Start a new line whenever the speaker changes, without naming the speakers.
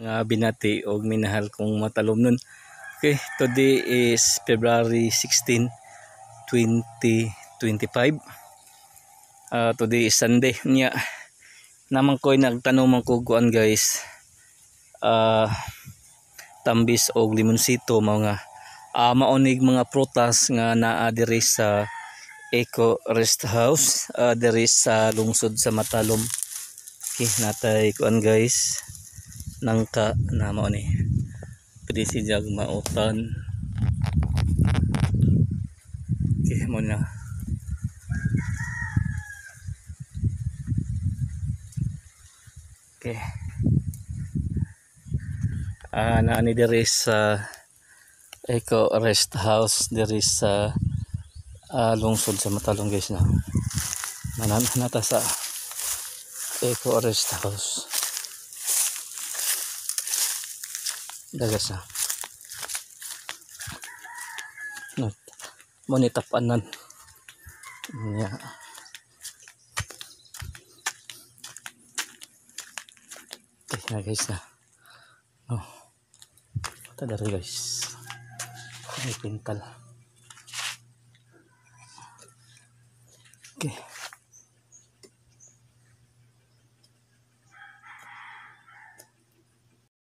Nga binati og minahal kong matalom nun. Okay, today is February 16, 2025. Today is Sunday niya. Naman ko'y nagtanong ko kuan guys. Tambis og limonsito mga maonig mga prutas nga naa diri sa Eco Rest House diri sa lungsod sa Matalom. Okay, natay kuan guys. Nangka na mao ni. Pwede si jag mautan. Okay, mo na. Okay. Naani diri sa Eco Rest House diri sa lungsod sa Matalom guys na. Mananata sa Eco Rest House. Dagas na. Mo ni tapanan. Nya. Okay na guys na. Oh. Ito dari guys. May pintal. Okay.